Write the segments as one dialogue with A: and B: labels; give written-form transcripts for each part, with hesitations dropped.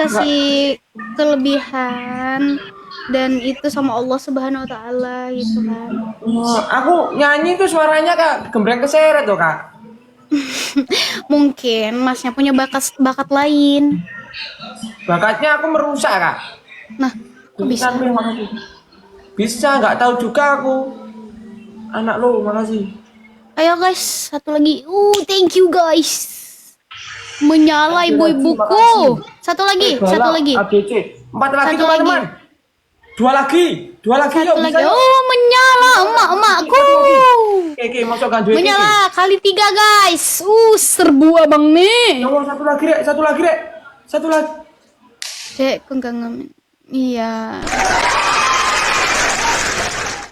A: dikasih kelebihan dan itu sama Allah Subhanahu wa taala gitu kan.
B: Oh, aku nyanyi tuh suaranya Kak gembreng keseret tuh Kak.
A: Mungkin Masnya punya bakat bakat lain.
B: Bakatnya aku merusak Kak.
A: Nah, kok bisa?
B: Beneran, Mil, makasih. Bisa, nggak tahu juga aku. Anak lo, makasih.
A: Ayo guys, satu lagi. Thank you guys. Menyala
B: Lagi,
A: ibu-ibuku.
B: makasih.
A: Satu lagi, satu
B: Balap
A: lagi.
B: ABC. 4 lagi
A: Satu
B: teman-teman.
A: lagi.
B: Dua lagi
A: Satu
B: yuk, bisa
A: lagi.
B: yuk.
A: Oh, menyala emak-emakku.
B: Satu lagi. Oke, masuk gandu Keke.
A: Menyala kali 3 guys. Serbu abang
B: Ya
A: nih.
B: Allah, satu lagi rek, satu lagi rek. Satu lagi.
A: Cek, kok enggak ngamen. Iya.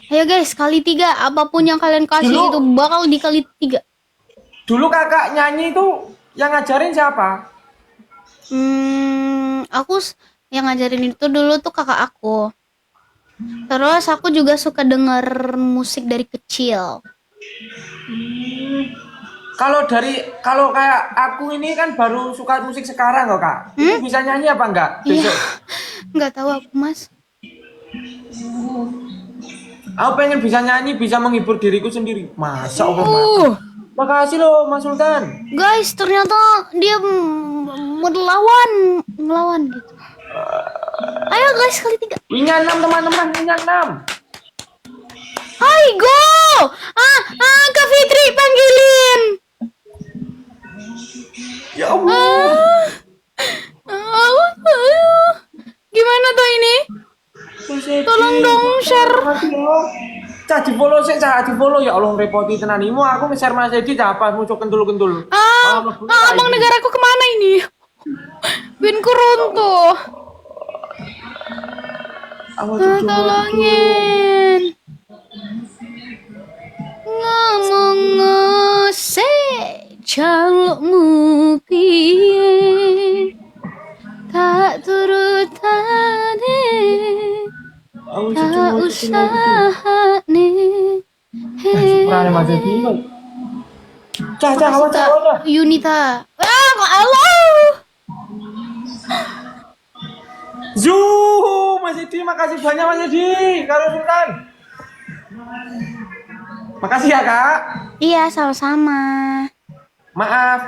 A: Ayo guys, kali 3. Apapun yang kalian kasih
B: Dulu-
A: itu bakal dikali 3.
B: Dulu kakak nyanyi itu yang ngajarin siapa?
A: Aku yang ngajarin itu dulu tuh kakak aku. Terus aku juga suka denger musik dari kecil.
B: Kalau kayak aku ini kan baru suka musik sekarang kok kak. Itu bisa nyanyi apa enggak
A: Iya,
B: besok?
A: nggak tahu aku mas.
B: Aku pengen bisa nyanyi, bisa menghibur diriku sendiri. Masa Allah, Mas.
A: Uh,
B: Makasih loh Mas Sultan.
A: guys, ternyata dia melawan gitu. Ayo guys, kali 3.
B: Minyak 6 teman-teman, minyak 6.
A: Hai go. Kak Fitri panggilin.
B: Ya Allah.
A: Gimana tuh ini? Tolong dong share.
B: Cah di follow sih, cah di follow ya Allah repoti tenanimu. Aku nge-share Mas Edi apa muncul kentul-kentul.
A: Abang negaraku kemana ini? Winku runtuh. Tolongin. Ngomong ngose jalukmu piye tak turutane tak usahane.
B: Syukurane Mas Edi. Cah, awas cah.
A: Yunita. Kok Allah.
B: Mas Edi, makasih banyak Mas Edi. Karo Sultan. Makasih ya Kak.
A: Iya, sama-sama.
B: Maaf.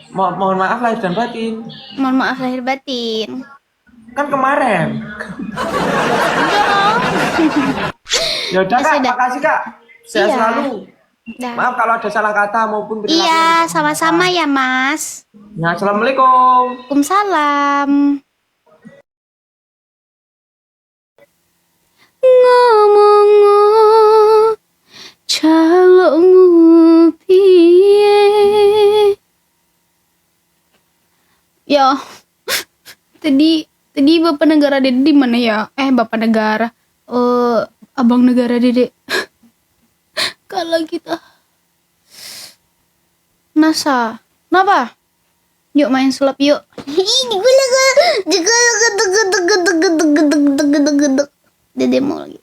B: Mohon maaf lahir dan batin.
A: Mohon maaf lahir batin.
B: Kan kemarin. Ya udah Kak,
A: Sudah.
B: makasih Kak. Sehat
A: Iya.
B: selalu.
A: Dah.
B: Maaf kalau ada salah kata maupun perilaku.
A: Iya, sama-sama ya, Mas.
B: Ya, assalamualaikum.
A: Waalaikumsalam. Ngomong jalukmu piye. Ya. Tadi Bapak Negara Dede di mana ya? Bapak Negara. Abang Negara Dede. Kalau kita NASA. Kenapa? Yuk main sulap yuk. Dede mau lagi.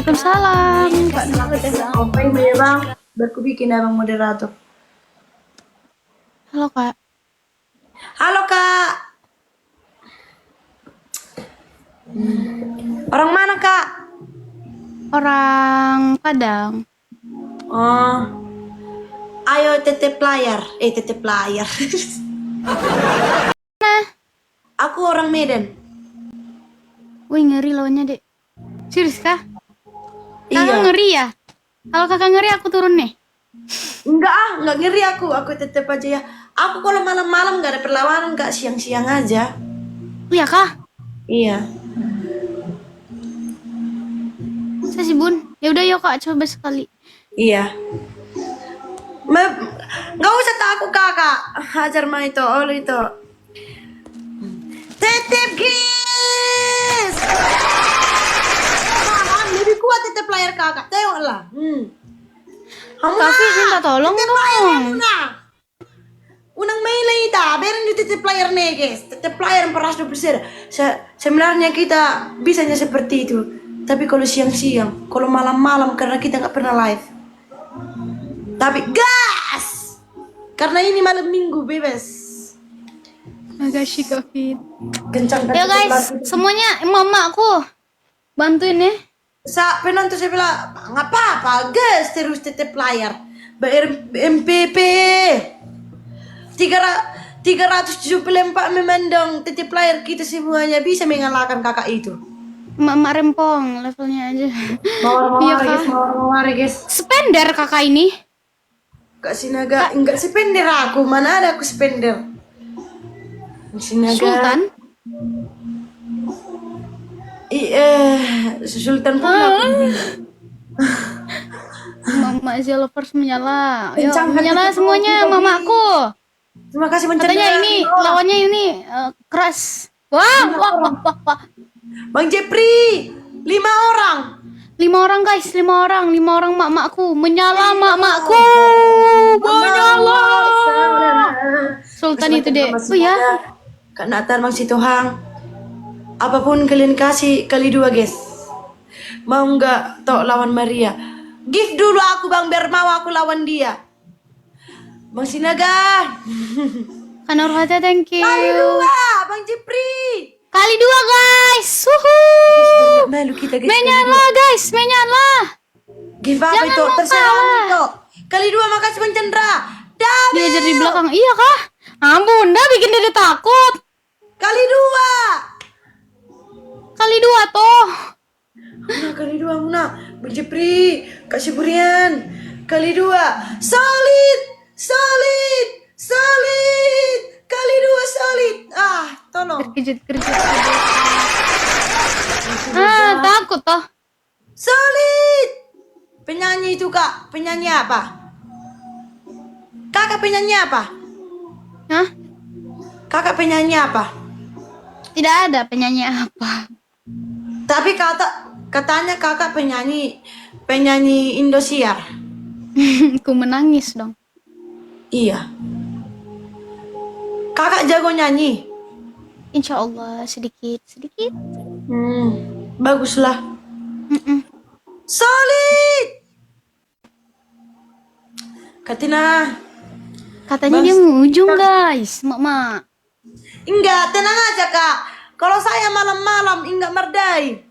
A: Waalaikumsalam. Kak
C: Apa ini ya bang? Berku bikin abang moderator.
A: Halo Kak.
C: Halo kak. Orang mana kak?
A: Orang Padang.
C: Oh. Ayo tetep layar. Tetep layar. Aku orang Medan.
A: Wih ngeri lawannya dek. Serius kah? Kakak
C: Iya.
A: ngeri ya? Kalau kakak ngeri aku turun nih.
C: Enggak ngeri aku. Aku tetep aja ya. Aku kalau malam-malam nggak ada perlawanan kak, siang-siang aja.
A: Iya kah?
C: Iya.
A: Saya sih bun. Ya udah yuk kak coba sekali.
C: Iya. Nggak usah takut kakak. Hajar mah itu, itu. Tetep guys. Lebih kuat tetep layar kakak. Tengoklah.
A: Tapi minta tolong dong.
C: Unang mailay ita, berin di tetep layar nih guys. Tetep layar 400%. Sebenarnya kita bisanya seperti itu. Tapi kalau siang-siang, kalau malam-malam karena kita nggak pernah live. Tapi gas! Karena ini malam minggu bebas.
A: Makasih Kak Fit.
C: Kencang
A: Ya guys, semuanya mamaku bantuin ya.
C: Penonton saya bilang, nggak apa-apa, gas terus tetep layar. Bayar MPP 374 memandang tetep layar kita semuanya bisa mengalahkan kakak itu.
A: Mak rempong levelnya aja. Iya kak.
C: Mawar guys.
A: Spender kakak ini.
C: Kak Sinaga, enggak spender aku, mana ada aku spender. Sinaga.
A: Sultan.
C: Sultan pula.
A: Mama Zia Lovers menyala. Yuk,
C: Kencang,
A: menyala
C: hati
A: semuanya
C: kita,
A: mamaku.
C: Terima kasih
A: Katanya ini lawannya ini keras. Wah.
C: Bang Jepri, 5 orang.
A: 5 orang guys, 5 orang mak-makku. Menyala mak-makku. Menyala. Sultan itu deh. Oh ya.
C: Kak Nathan Bang Situhang. Apapun kalian kasih kali 2 guys. Mau nggak tok lawan Maria? Give dulu aku Bang biar mau aku lawan dia. Bang Sinaga.
A: Kak Nurhata thank you.
C: Kali 2 Bang Jepri.
A: Kali 2 guys. Wuhu.
C: Malu kita guys.
A: Menyala guys, menyala.
C: Give apa
A: Jangan
C: itu?
A: lupa.
C: Terserah itu. Kali 2 makasih Bang Chandra.
A: Diajar di belakang. Iya kah? Ampun, dah bikin dia takut.
C: Kali 2.
A: Kali 2 toh.
C: Kali 2 Muna. Bang Jepri, Kak Siburian. Kali 2. Solid. Kali 2 solid. Tolong.
A: Terkejut. Takut toh.
C: Solid. Penyanyi itu Kak, penyanyi apa? Kakak penyanyi apa?
A: Hah?
C: Kakak penyanyi apa?
A: Tidak ada penyanyi apa.
C: Tapi katanya kakak penyanyi Indosiar.
A: Ku menangis dong.
C: Iya. Kakak jago nyanyi.
A: Insya Allah sedikit.
C: Baguslah.
A: Mm-mm.
C: Solid. Katina.
A: Katanya dia ngujung guys, mak.
C: Enggak, tenang aja kak. Kalau saya malam-malam enggak merdai.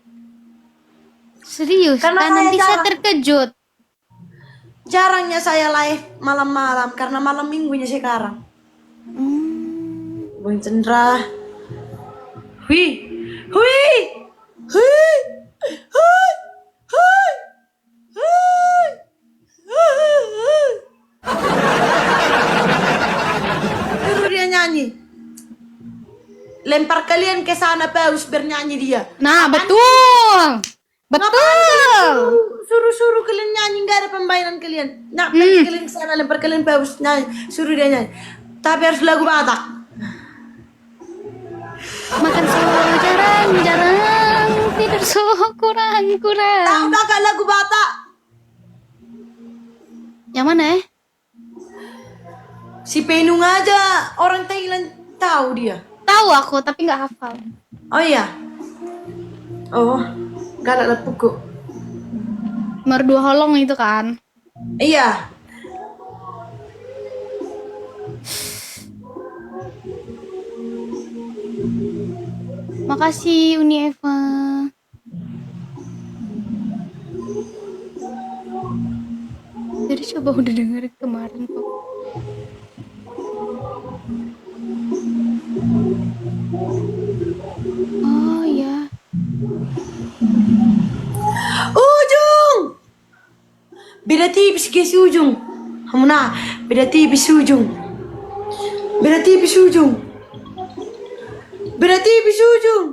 A: Serius,
C: Karena
A: kan
C: saya
A: nanti saya
C: jarang.
A: terkejut.
C: Jarangnya saya live malam-malam karena malam minggunya sekarang. Bang Chandra. Hui. Suruh dia nyanyi. Lempar kalian ke sana paus bernyanyi dia.
A: Nah, betul.
C: Suruh kalian nyanyi nggak ada pembayaran kalian. Nah, kalian ke sana lempar kalian paus nyanyi. Suruh dia nyanyi. Tapi harus lagu Batak.
A: Makan so jarang, tidur so kurang.
C: Tahu kakak lagu Batak?
A: Yang mana ya?
C: Si Penung aja orang Thailand tahu dia.
A: Tahu aku tapi nggak hafal.
C: Oh iya. Oh, galak lah pukul.
A: Merdu Holong itu kan.
C: Iya.
A: Makasih Uni Eva. Jadi coba udah dengerin kemarin kok. Oh ya.
C: Ujung. Beda tipis guys ujung. Hamuna, beda tipis ujung. Beda tipis ujung. Beda tipis ujung.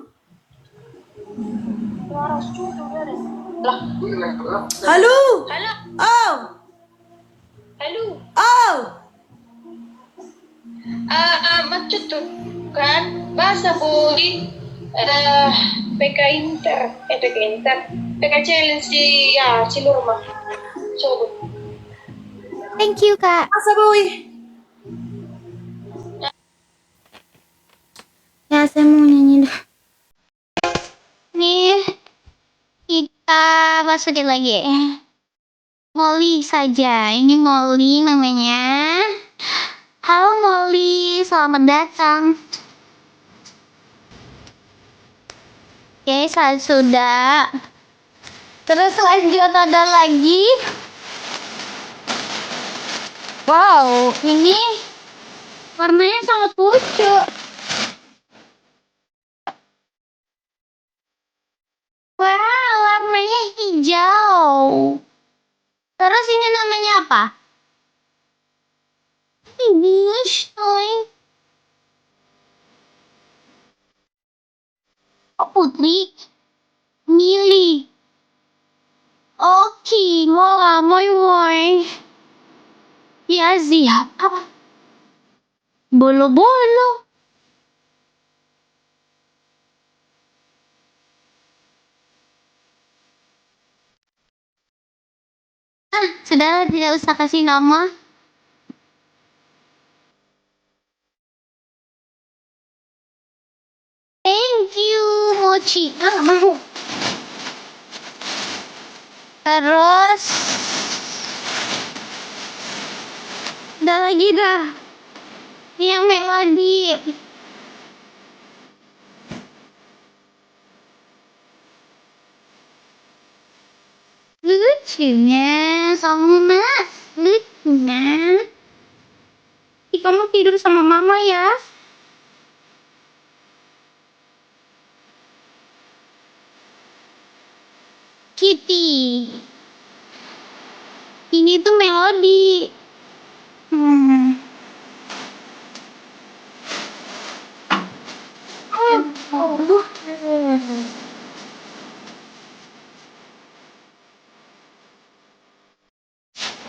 C: Halo.
D: Halo,
C: Oh.
D: halo.
C: Oh.
D: Maksud tuh kan bahasa boli PK Inter, PK Challenge di Cilurma. Coba.
A: Thank you Kak.
C: Masa boy.
A: Ya saya mau nyanyi dulu. Nih kita bahas sedikit lagi. Molly saja. Ini Molly namanya. Halo Molly, selamat datang. Oke, saya sudah. Terus lanjut ada lagi. Wow, ini warnanya sangat lucu. Wow, warnanya hijau. Terus ini namanya apa? English, oh, Putri, Mili. Oke, moi moi. Ya siapa? Bolo-bolo. Sudah tidak usah kasih nama. Thank you, Mochi. Terus udah lagi dah. Yang melodi. Lucunya kamu nak. Lucunya. Kamu tidur sama mama ya. Kitty. Ini tuh melodi.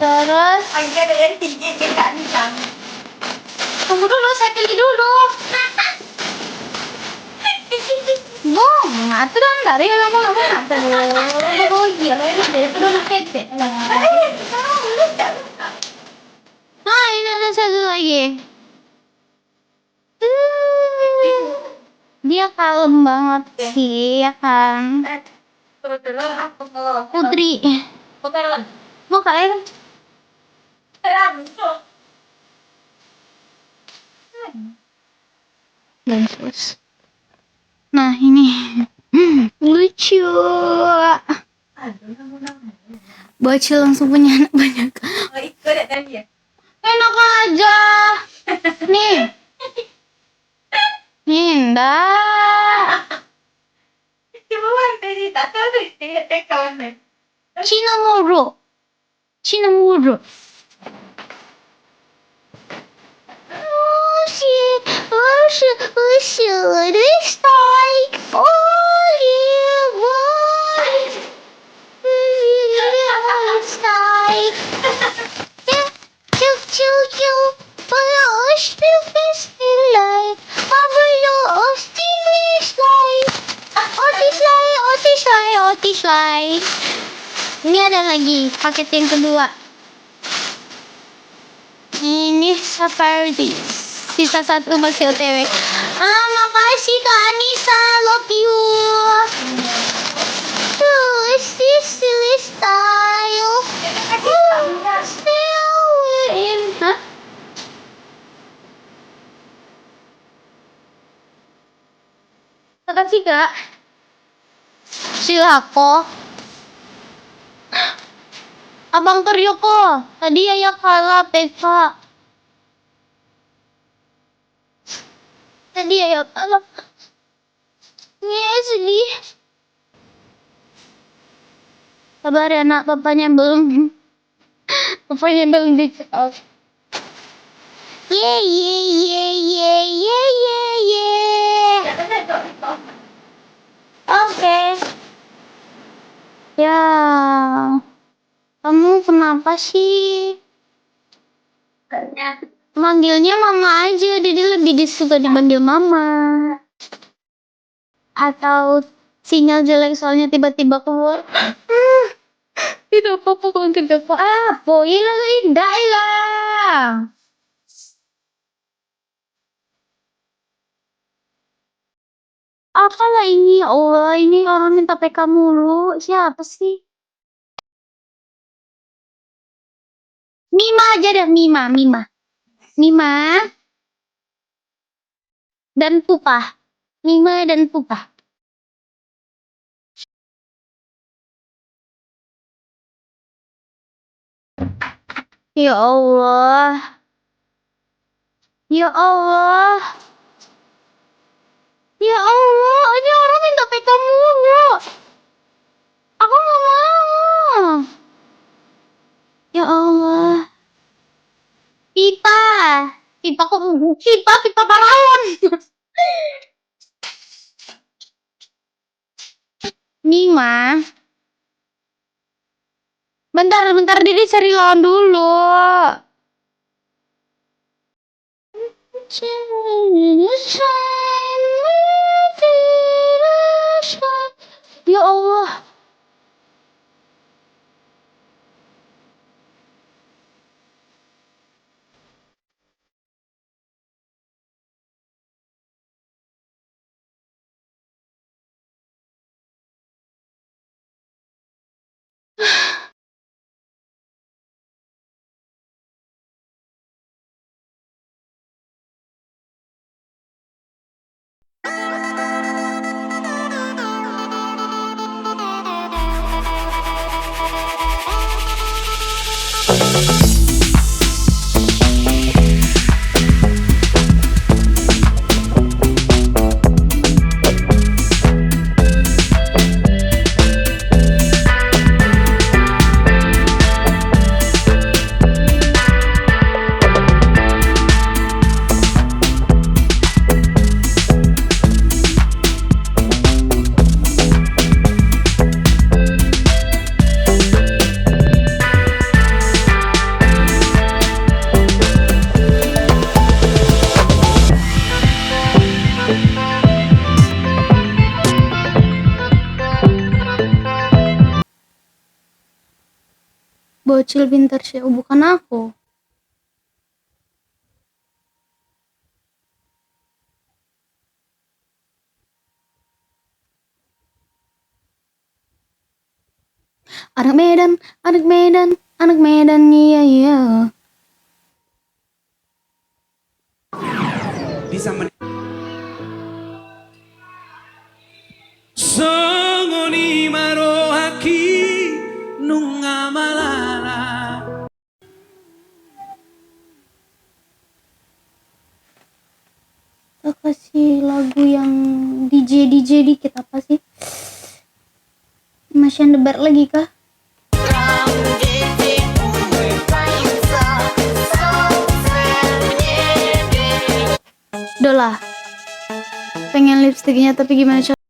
A: Terus tunggu dulu, saya pilih dulu. Itu dong dari kamu oh iya itu dong kete. Nah ini ada satu lagi. Dia kalem banget sih ya kan. Putri mau kalian dan terus nah ini lucu bocil langsung punya anak banyak enak aja nih Ninda Cinnamoro Cinnamoro this time. Oh yeah, boy. This time. Yeah, choo. Follow us to the light. Follow us to this light. Otis light. Ini ada lagi paket yang kedua. Ini Safari. Sisa satu masih OTW. Makasih Kak Anissa, love you. Tuh, is this silly style? Kak. Silako. Abang Karyoko, tadi ayah kalah PK. Tadi ayah kalah. Sedih. Sabar ya nak, papanya belum di check out. Ye. Oke. Ya, kamu kenapa sih? Manggilnya mama aja, jadi lebih disuka dipanggil mama. Atau sinyal jelek soalnya tiba-tiba keluar. Tidak apa-apa kalau tidak apa-apa. Indah lah. Apalah ini? Allah, ini orang minta PK mulu. Siapa sih? Mima aja dah, Mima. Mima dan Pupa. Mima dan Pupa. Ya Allah. Ya Allah. Ya Allah, ini orang minta PK mulu. Aku nggak mau. Ya Allah. Pipa kok pipa paralon. Mima. Bentar Didi cari lawan dulu. Ya Allah. Bocil pintar sih, bukan aku. Anak Medan, iya.
E: Bisa Songoni marohaki nunga malala.
A: Kita kasih lagu yang DJ dikit apa sih? Masih debat lagi kah? Udah lah. Pengen lipstiknya tapi gimana cara?